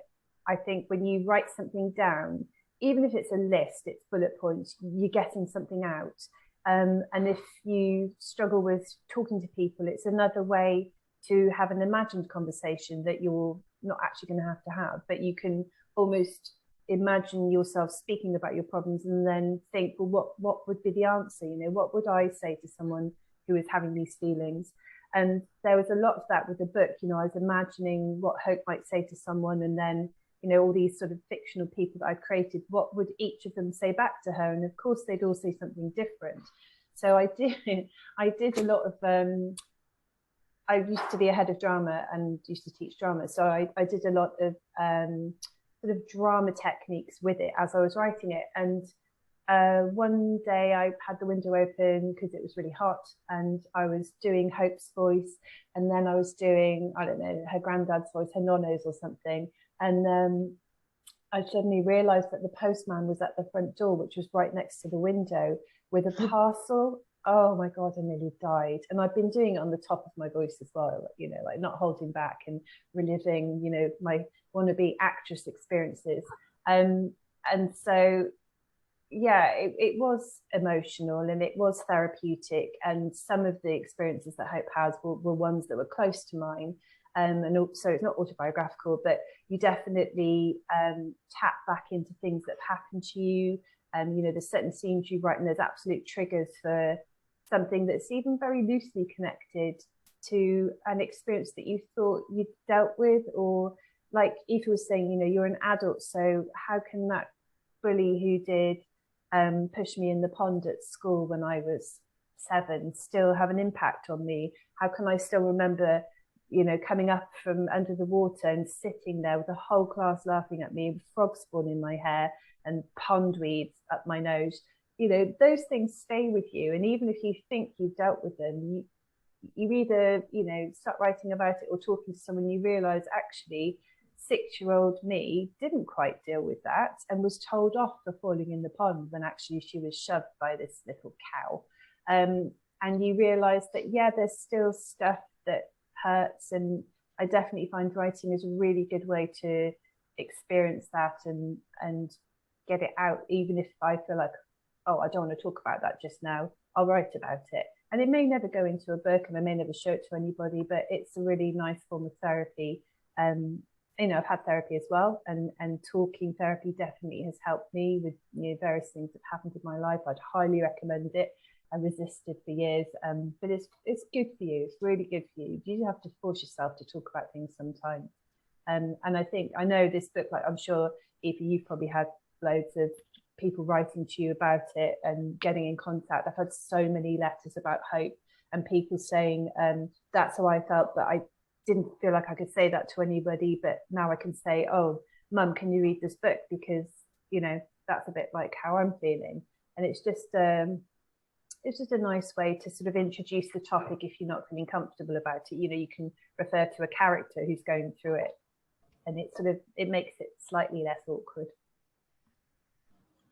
I think when you write something down, even if it's a list, it's bullet points, you're getting something out. And if you struggle with talking to people, it's another way to have an imagined conversation that you're not actually going to have, but you can almost imagine yourself speaking about your problems and then think, well, what would be the answer? What would I say to someone who is having these feelings? And there was a lot of that with the book. I was imagining what Hope might say to someone, and then all these sort of fictional people that I've created, what would each of them say back to her? And of course, they'd all say something different. So I did a lot of, I used to be a head of drama and used to teach drama. So I did a lot of sort of drama techniques with it as I was writing it. And one day I had the window open because it was really hot, and I was doing Hope's voice, and then I was doing, I don't know, her granddad's voice, her nonno's or something. And I suddenly realised that the postman was at the front door, which was right next to the window, with a parcel. Oh my God, I nearly died. And I've been doing it on the top of my voice as well, like not holding back and reliving, my wannabe actress experiences. And so, yeah, it was emotional and it was therapeutic. And some of the experiences that Hope has were ones that were close to mine. And also, it's not autobiographical, but you definitely tap back into things that have happened to you. There's certain scenes you write, and there's absolute triggers for something that's even very loosely connected to an experience that you thought you'd dealt with, or like Aoife was saying, you're an adult, so how can that bully who did push me in the pond at school when I was 7 still have an impact on me? How can I still remember coming up from under the water and sitting there with the whole class laughing at me, with frogs spawn in my hair, and pond weeds up my nose. You know, those things stay with you, and even if you think you've dealt with them, you either, you know, start writing about it or talking to someone, you realize actually 6-year-old me didn't quite deal with that and was told off for falling in the pond when actually she was shoved by this little cow. And you realize that, yeah, there's still stuff that hurts. And I definitely find writing is a really good way to experience that and get it out. Even if I feel like, oh, I don't want to talk about that just now, I'll write about it. And it may never go into a book and I may never show it to anybody, but it's a really nice form of therapy. You know, I've had therapy as well, and talking therapy definitely has helped me with, you know, various things that happened in my life. I'd highly recommend it. I resisted for years, but it's good for you. It's really good for you. You have to force yourself to talk about things sometimes. And I think, I know this book, like I'm sure, Aoife, you've probably had loads of people writing to you about it and getting in contact. I've had so many letters about hope and people saying that's how I felt, but I didn't feel like I could say that to anybody, but now I can say, oh, Mum, can you read this book? Because, you know, that's a bit like how I'm feeling. And it's just a nice way to sort of introduce the topic if you're not feeling comfortable about it. You know, you can refer to a character who's going through it, and it makes it slightly less awkward.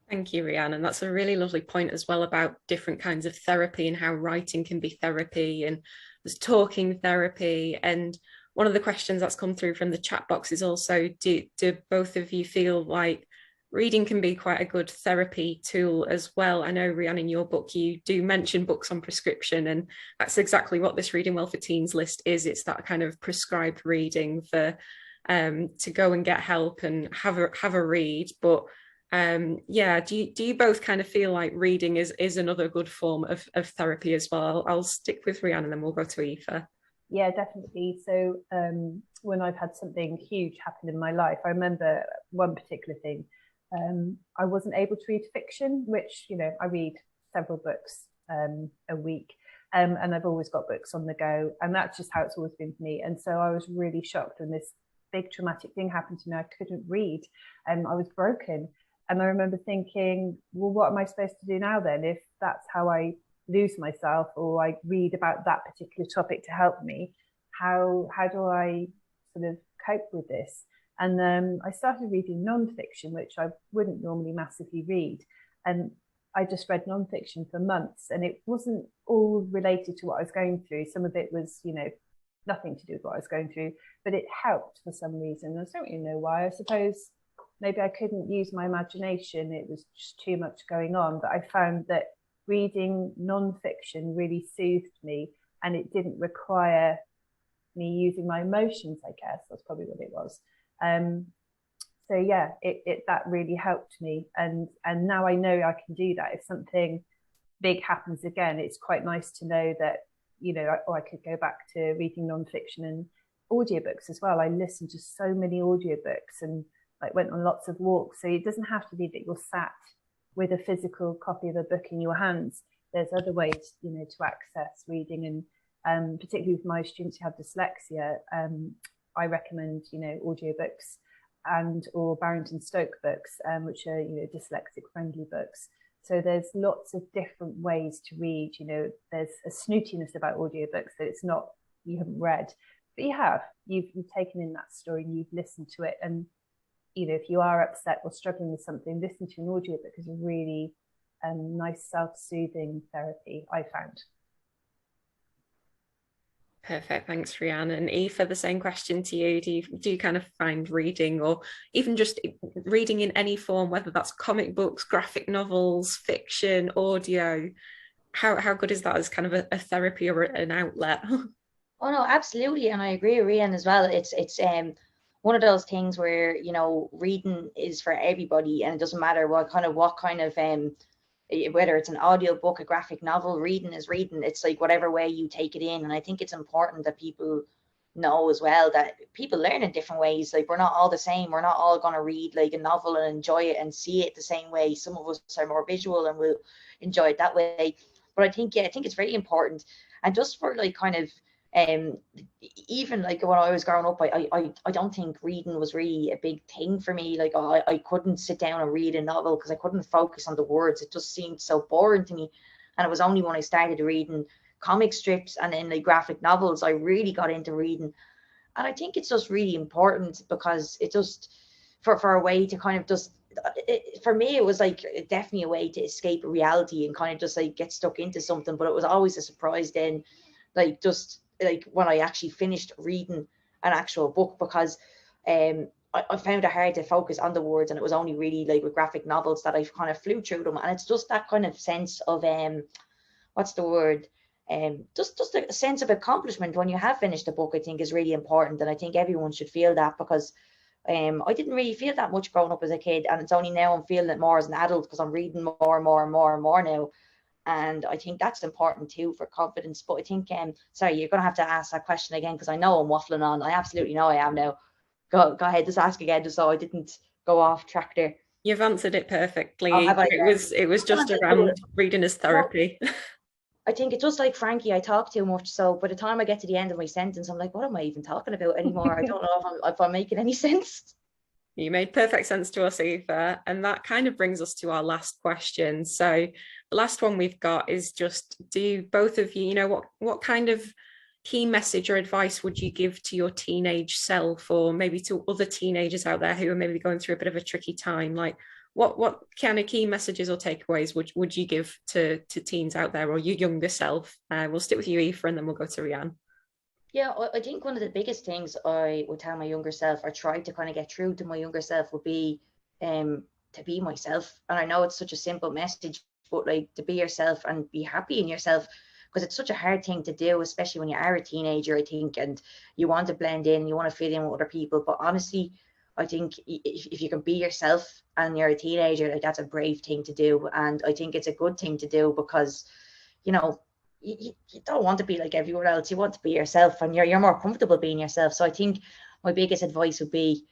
Thank you, Rhian. And that's a really lovely point as well about different kinds of therapy and how writing can be therapy, and there's talking therapy. And one of the questions that's come through from the chat box is also, do both of you feel like reading can be quite a good therapy tool as well? I know, Rhian, in your book, you do mention books on prescription, and that's exactly what this Reading Well for Teens list is. It's that kind of prescribed reading for to go and get help and have a read. But yeah, do you both kind of feel like reading is another good form of therapy as well? I'll stick with Rhian and then we'll go to Aoife. Yeah, definitely. So when I've had something huge happen in my life, I remember one particular thing. I wasn't able to read fiction, which, you know, I read several books a week, and I've always got books on the go, and that's just how it's always been for me. And so I was really shocked when this big traumatic thing happened to me. I couldn't read, and I was broken. And I remember thinking, well, what am I supposed to do now then, if that's how I lose myself, or I read about that particular topic to help me? How do I sort of cope with this? And I started reading non-fiction, which I wouldn't normally massively read. And I just read non-fiction for months, and it wasn't all related to what I was going through. Some of it was, you know, nothing to do with what I was going through, but it helped for some reason. I don't really know why. I suppose maybe I couldn't use my imagination. It was just too much going on. But I found that reading non-fiction really soothed me, and it didn't require me using my emotions, I guess. That's probably what it was. So yeah, it that really helped me. And now I know I can do that. If something big happens again, it's quite nice to know that, you know, I could go back to reading non-fiction and audiobooks as well. I listened to so many audiobooks and like went on lots of walks. So it doesn't have to be that you're sat with a physical copy of a book in your hands. There's other ways, you know, to access reading. And particularly with my students who have dyslexia, I recommend, you know, audiobooks and or Barrington Stoke books, which are, you know, dyslexic friendly books. So there's lots of different ways to read. You know, there's a snootiness about audiobooks that it's not, you haven't read, but you've taken in that story and you've listened to it. And, you know, if you are upset or struggling with something, listening to an audiobook is a really nice self-soothing therapy, I found. Perfect, thanks, Rhian. And Aoife, the same question to you. Do you kind of find reading, or even just reading in any form, whether that's comic books, graphic novels, fiction, audio, how good is that as kind of a therapy or an outlet? Oh no, absolutely, and I agree with Rhian as well. It's one of those things where, you know, reading is for everybody, and it doesn't matter what kind of whether it's an audio book, a graphic novel, reading is reading. It's like whatever way you take it in. And I think it's important that people know as well that people learn in different ways. Like, we're not all the same. We're not all going to read like a novel and enjoy it and see it the same way. Some of us are more visual and will enjoy it that way. But I think it's very important. And just for like kind of Even like when I was growing up, I don't think reading was really a big thing for me. Like I couldn't sit down and read a novel because I couldn't focus on the words. It just seemed so boring to me. And it was only when I started reading comic strips and then like graphic novels, I really got into reading. And I think it's just really important because it just for a way to kind of just for me it was like definitely a way to escape reality and kind of just like get stuck into something. But it was always a surprise then, like just like when I actually finished reading an actual book, because I found it hard to focus on the words, and it was only really like with graphic novels that I kind of flew through them. And it's just that kind of sense of what's the word, just a sense of accomplishment when you have finished a book, I think is really important. And I think everyone should feel that, because I didn't really feel that much growing up as a kid, and it's only now I'm feeling it more as an adult because I'm reading more and more and more and more now. And I think that's important too for confidence. But I think sorry, you're gonna have to ask that question again, because I know I'm waffling on. I absolutely know I am now. Go ahead, just ask again, just so I didn't go off track there. You've answered it perfectly. Oh, have I? It was just around reading as therapy. I think it's just like Frankie, I talk too much. So by the time I get to the end of my sentence, I'm like, what am I even talking about anymore? I don't know if I'm making any sense. You made perfect sense to us, Aoife. And that kind of brings us to our last question. So the last one we've got is just, do both of you, what kind of key message or advice would you give to your teenage self, or maybe to other teenagers out there who are maybe going through a bit of a tricky time? Like what kind of key messages or takeaways would you give to teens out there, or your younger self? We'll stick with you, Aoife, and then we'll go to Rhian. Yeah, I think one of the biggest things I would tell my younger self, or try to kind of get through to my younger self, would be to be myself. And I know it's such a simple message, but like to be yourself and be happy in yourself, because it's such a hard thing to do, especially when you are a teenager, I think, and you want to blend in, you want to fit in with other people. But honestly, I think if you can be yourself and you're a teenager, like that's a brave thing to do. And I think it's a good thing to do, because, you know, you don't want to be like everyone else. You want to be yourself, and you're more comfortable being yourself. So I think my biggest advice would be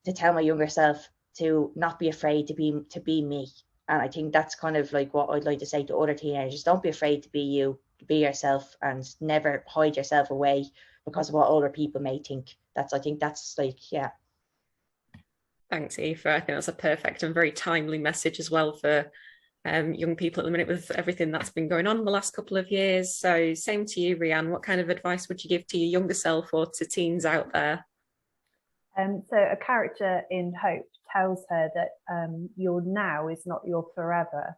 to tell my younger self to not be afraid to be me. And I think that's kind of like what I'd like to say to other teenagers. Don't be afraid to be you, be yourself, and never hide yourself away because of what other people may think. I think that's like, yeah. Thanks, Aoife. I think that's a perfect and very timely message as well for young people at the minute, with everything that's been going on in the last couple of years. So same to you, Rhian. What kind of advice would you give to your younger self or to teens out there? So a character in Hope tells her that your now is not your forever.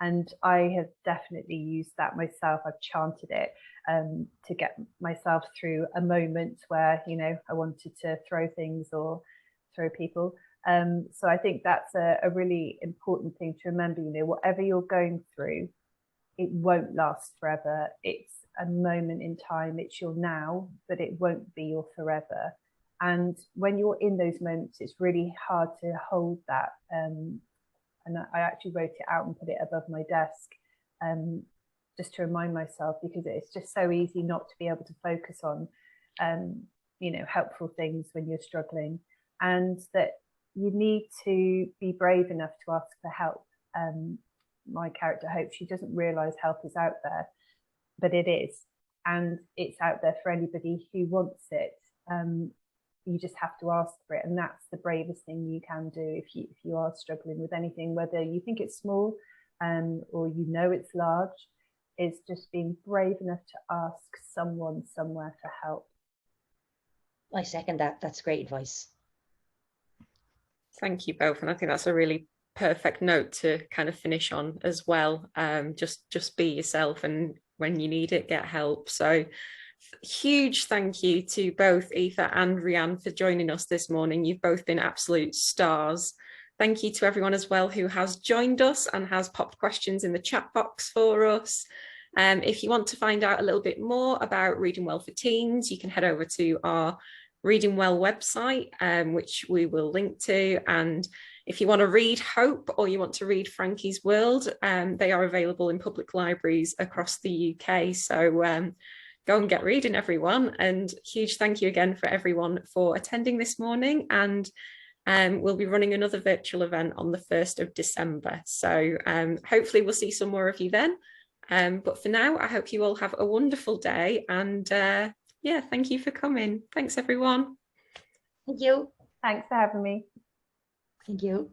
And I have definitely used that myself. I've chanted it to get myself through a moment where, I wanted to throw things or throw people. So I think that's a really important thing to remember. Whatever you're going through, it won't last forever. It's a moment in time. It's your now, but it won't be your forever. And when you're in those moments, it's really hard to hold that. And I actually wrote it out and put it above my desk just to remind myself, because it's just so easy not to be able to focus on, helpful things when you're struggling. And that you need to be brave enough to ask for help. My character Hope, she doesn't realise help is out there, but it is. And it's out there for anybody who wants it. You just have to ask for it. And that's the bravest thing you can do if you are struggling with anything, whether you think it's small or it's large, is just being brave enough to ask someone somewhere for help. I second that. That's great advice. Thank you both. And I think that's a really perfect note to kind of finish on as well. Just be yourself, and when you need it, get help. So huge thank you to both Aoife and Rhian for joining us this morning. You've both been absolute stars. Thank you to everyone as well who has joined us and has popped questions in the chat box for us. If you want to find out a little bit more about Reading Well for Teens, you can head over to our Reading Well website, which we will link to. And if you want to read Hope, or you want to read Frankie's World, they are available in public libraries across the UK. So go and get reading, everyone. And huge thank you again for everyone for attending this morning. And we'll be running another virtual event on the 1st of December. So hopefully we'll see some more of you then. But for now, I hope you all have a wonderful day, and Yeah, thank you for coming. Thanks, everyone. Thank you. Thanks for having me. Thank you.